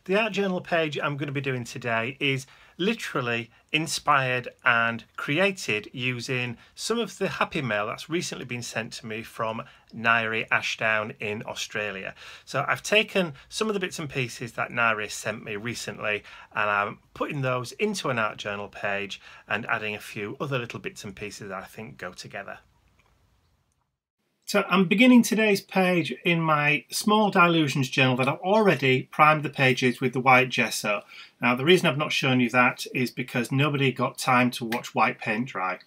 The art journal page I'm going to be doing today is literally inspired and created using some of the happy mail that's recently been sent to me from Ngaire Ashdown in Australia. So I've taken some of the bits and pieces that Ngaire sent me recently and I'm putting those into an art journal page and adding a few other little bits and pieces that I think go together. So I'm beginning today's page in my small dilutions journal that I've already primed the pages with the white gesso. Now the reason I've not shown you that is because nobody got time to watch white paint dry.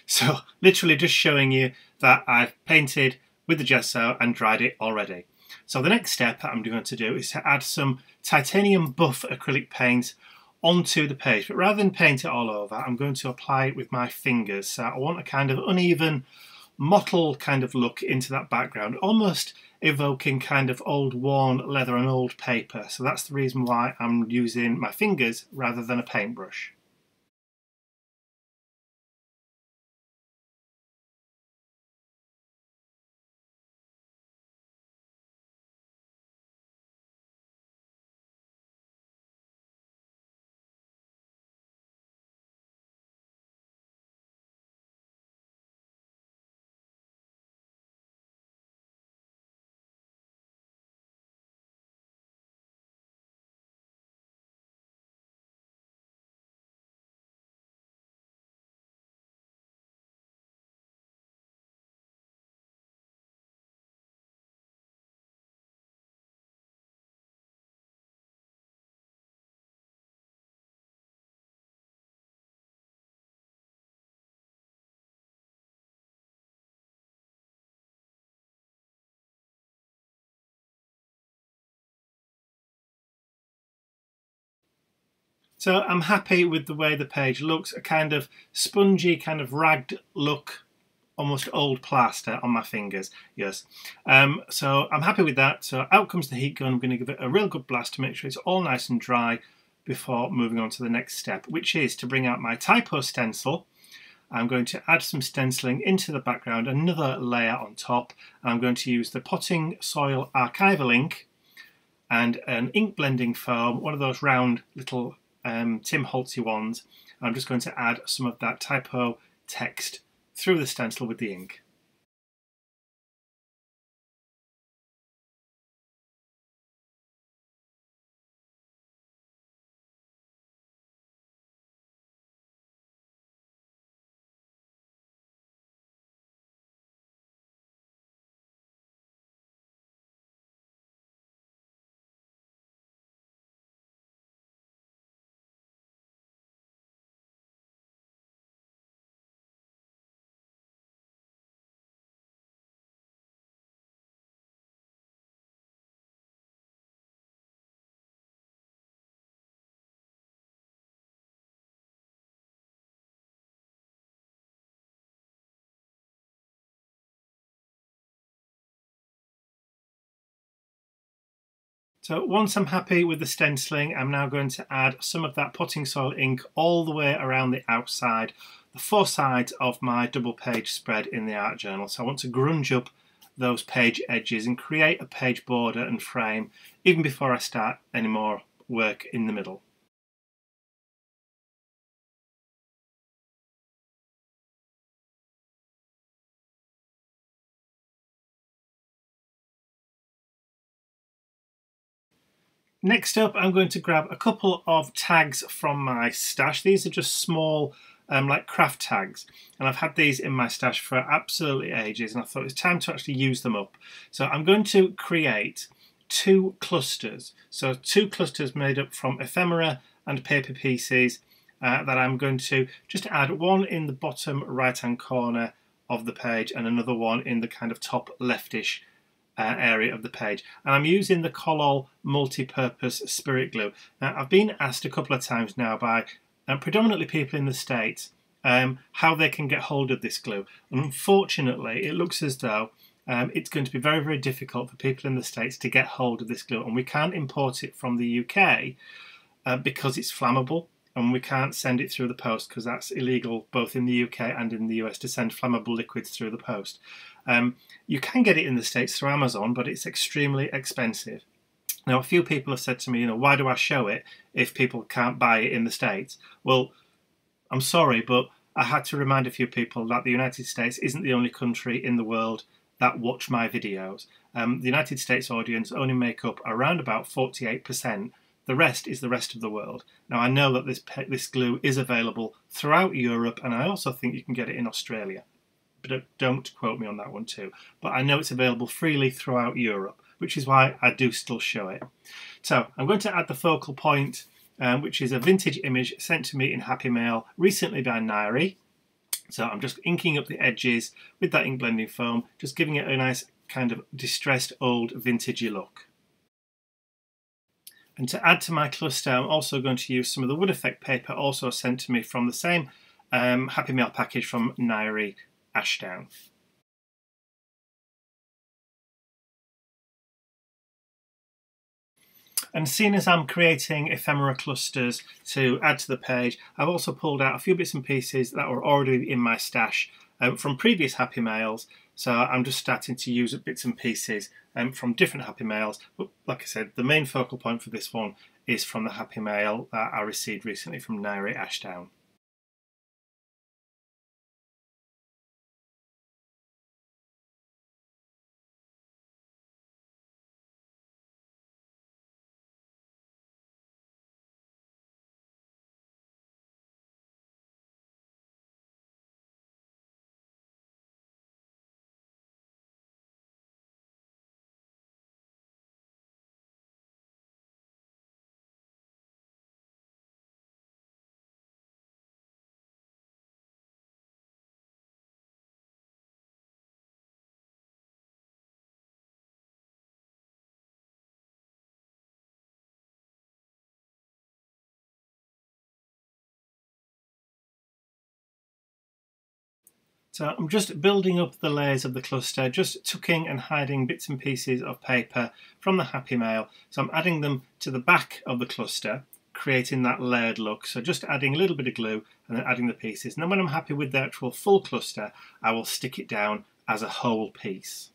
So literally just showing you that I've painted with the gesso and dried it already. So the next step that I'm going to do is to add some titanium buff acrylic paint onto the page. But rather than paint it all over, I'm going to apply it with my fingers. So I want a kind of uneven mottled kind of look into that background, almost evoking kind of old worn leather and old paper. So that's the reason why I'm using my fingers rather than a paintbrush. So I'm happy with the way the page looks, a kind of spongy, kind of ragged look, almost old plaster on my fingers, yes. So I'm happy with that. So out comes the heat gun. I'm going to give it a real good blast to make sure it's all nice and dry before moving on to the next step, which is to bring out my typo stencil. I'm going to add some stenciling into the background, another layer on top, and I'm going to use the Potting Soil Archival ink and an ink blending foam, one of those round little Tim Holtzy ones. I'm just going to add some of that typo text through the stencil with the ink. So once I'm happy with the stenciling, I'm now going to add some of that potting soil ink all the way around the outside, the four sides of my double page spread in the art journal. So I want to grunge up those page edges and create a page border and frame even before I start any more work in the middle. Next up, I'm going to grab a couple of tags from my stash. These are just small like craft tags, and I've had these in my stash for absolutely ages, and I thought it's time to actually use them up. So I'm going to create two clusters. So two clusters made up from ephemera and paper pieces that I'm going to just add one in the bottom right hand corner of the page and another one in the kind of top leftish area of the page, and I'm using the Collol multi-purpose spirit glue. Now I've been asked a couple of times now by predominantly people in the States how they can get hold of this glue, and unfortunately it looks as though it's going to be very, very difficult for people in the States to get hold of this glue, and we can't import it from the UK because it's flammable, and we can't send it through the post because that's illegal both in the UK and in the US to send flammable liquids through the post. You can get it in the States through Amazon, but it's extremely expensive. Now, a few people have said to me, why do I show it if people can't buy it in the States? Well, I'm sorry, but I had to remind a few people that the United States isn't the only country in the world that watch my videos. The United States audience only make up around about 48%. The rest is the rest of the world. Now, I know that this glue is available throughout Europe, and I also think you can get it in Australia. But don't quote me on that one too. But I know it's available freely throughout Europe, which is why I do still show it. So I'm going to add the focal point, which is a vintage image sent to me in Happy Mail recently by Ngaire. So I'm just inking up the edges with that ink blending foam, just giving it a nice kind of distressed old vintagey look. And to add to my cluster, I'm also going to use some of the wood effect paper also sent to me from the same Happy Mail package from Ngaire Ashdown. And seeing as I'm creating ephemera clusters to add to the page, I've also pulled out a few bits and pieces that were already in my stash from previous Happy Mails. So I'm just starting to use bits and pieces from different Happy Mails. But like I said, the main focal point for this one is from the Happy Mail that I received recently from Ngaire Ashdown. So I'm just building up the layers of the cluster, just tucking and hiding bits and pieces of paper from the Happy Mail. So I'm adding them to the back of the cluster, creating that layered look. So just adding a little bit of glue and then adding the pieces. And then when I'm happy with the actual full cluster, I will stick it down as a whole piece.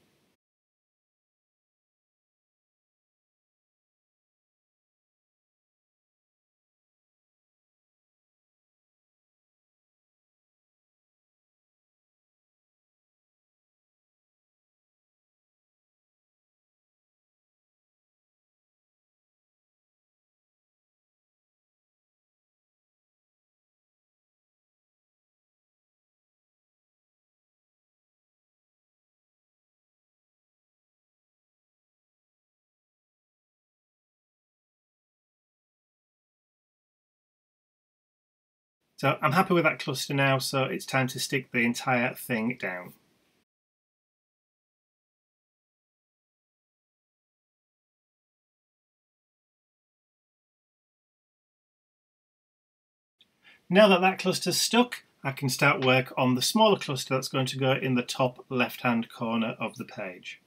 So I'm happy with that cluster now, so it's time to stick the entire thing down. Now that that cluster's stuck, I can start work on the smaller cluster that's going to go in the top left-hand corner of the page.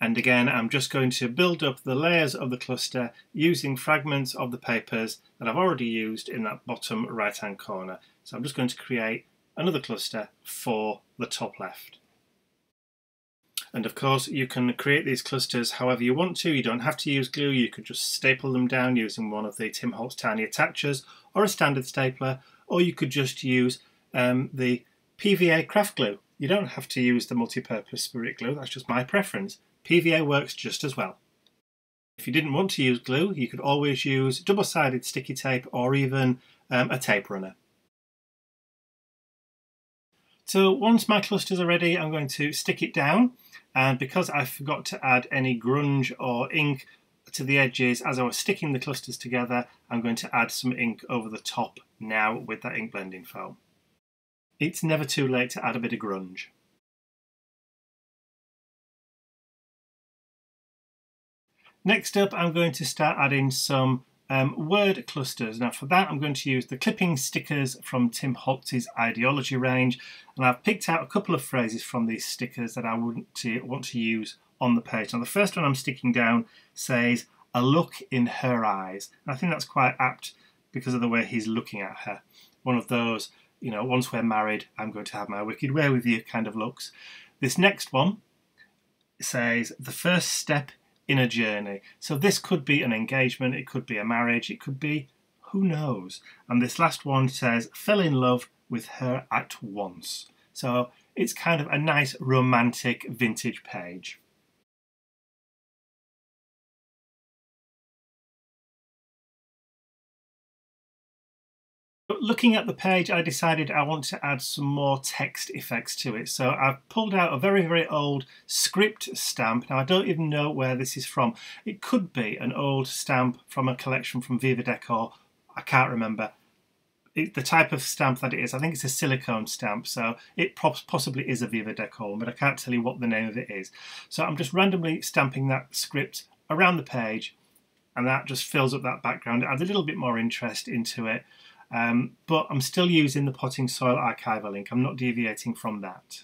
And again, I'm just going to build up the layers of the cluster using fragments of the papers that I've already used in that bottom right-hand corner. So I'm just going to create another cluster for the top left. And of course, you can create these clusters however you want to. You don't have to use glue. You could just staple them down using one of the Tim Holtz Tiny Attachers or a standard stapler, or you could just use the PVA craft glue. You don't have to use the multi-purpose spirit glue. That's just my preference. PVA works just as well. If you didn't want to use glue, you could always use double-sided sticky tape or even a tape runner. So once my clusters are ready, I'm going to stick it down, and because I forgot to add any grunge or ink to the edges as I was sticking the clusters together, I'm going to add some ink over the top now with that ink blending foam. It's never too late to add a bit of grunge. Next up, I'm going to start adding some word clusters. Now for that, I'm going to use the clipping stickers from Tim Holtz's Ideology range, and I've picked out a couple of phrases from these stickers that I want to use on the page. Now the first one I'm sticking down says, "A look in her eyes." And I think that's quite apt because of the way he's looking at her. One of those, once we're married, I'm going to have my wicked way with you kind of looks. This next one, says the first step in a journey. So this could be an engagement, it could be a marriage, it could be who knows. And this last one says fell in love with her at once. So it's kind of a nice romantic vintage page. Looking at the page, I decided I want to add some more text effects to it. So I've pulled out a very, very old script stamp. Now I don't even know where this is from. It could be an old stamp from a collection from Viva Decor. I can't remember. The type of stamp that it is, I think it's a silicone stamp, so it possibly is a Viva Decor, but I can't tell you what the name of it is. So I'm just randomly stamping that script around the page, and that just fills up that background, adds a little bit more interest into it. But I'm still using the potting soil archival ink. I'm not deviating from that.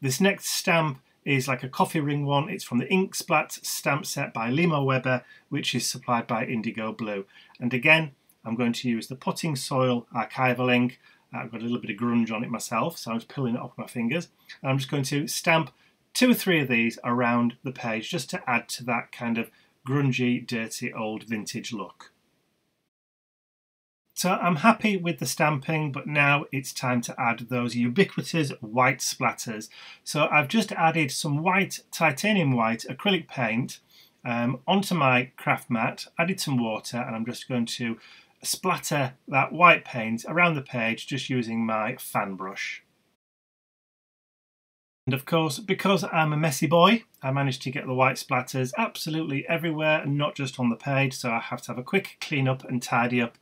This next stamp is like a coffee ring one. It's from the Ink Splat stamp set by Limo Weber, which is supplied by Indigo Blue. And again, I'm going to use the potting soil archival ink. I've got a little bit of grunge on it myself, so I'm just pulling it off my fingers. And I'm just going to stamp 2 or 3 of these around the page just to add to that kind of grungy, dirty, old vintage look. So I'm happy with the stamping, but now it's time to add those ubiquitous white splatters. So I've just added some white, titanium white acrylic paint onto my craft mat, added some water, and I'm just going to splatter that white paint around the page just using my fan brush. And of course, because I'm a messy boy, I managed to get the white splatters absolutely everywhere and not just on the page, so I have to have a quick clean up and tidy up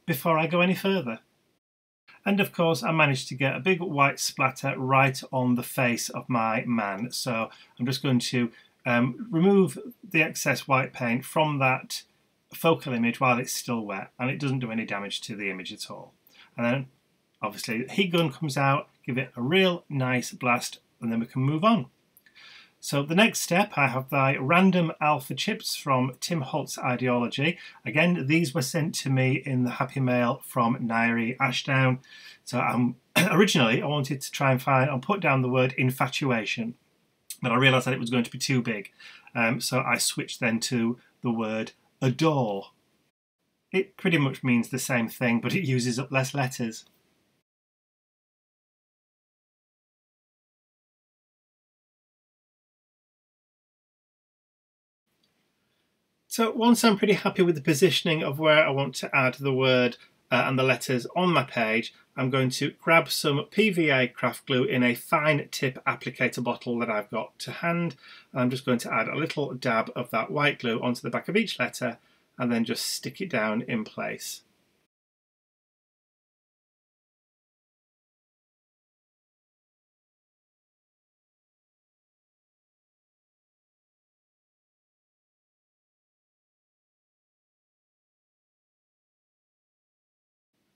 before I go any further. And of course I managed to get a big white splatter right on the face of my man, so I'm just going to remove the excess white paint from that focal image while it's still wet, and it doesn't do any damage to the image at all. And then obviously the heat gun comes out, give it a real nice blast, and then we can move on. So the next step, I have the random alpha chips from Tim Holt's Ideology. Again, these were sent to me in the Happy Mail from Ngaire Ashdown. So originally I wanted to try and find and put down the word infatuation, but I realised that it was going to be too big. So I switched then to the word adore. It pretty much means the same thing, but it uses up less letters. So once I'm pretty happy with the positioning of where I want to add the word and the letters on my page, I'm going to grab some PVA craft glue in a fine tip applicator bottle that I've got to hand. And I'm just going to add a little dab of that white glue onto the back of each letter and then just stick it down in place.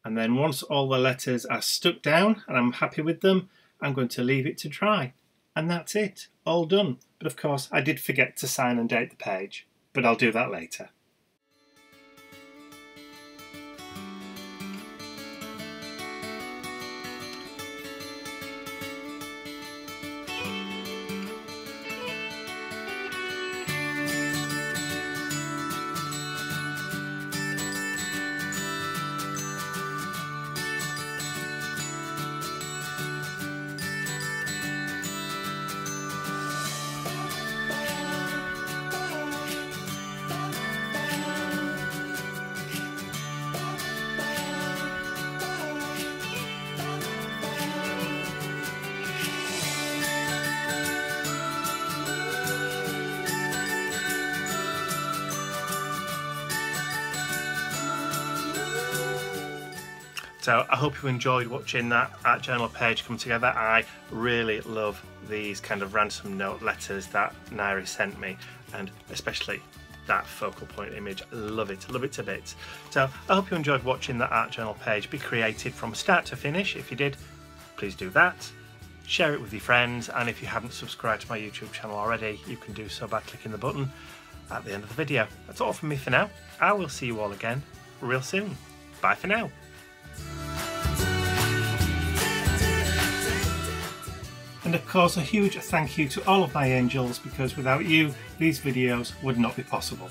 And then once all the letters are stuck down and I'm happy with them, I'm going to leave it to dry. And that's it, all done. But of course I did forget to sign and date the page, but I'll do that later. So I hope you enjoyed watching that art journal page come together. I really love these kind of ransom note letters that Ngaire sent me, and especially that focal point image. Love it to bits. So I hope you enjoyed watching that art journal page be created from start to finish. If you did, please do that. Share it with your friends, and if you haven't subscribed to my YouTube channel already, you can do so by clicking the button at the end of the video. That's all from me for now. I will see you all again real soon. Bye for now. And And of course, a huge thank you to all of my angels, because without you, these videos would not be possible.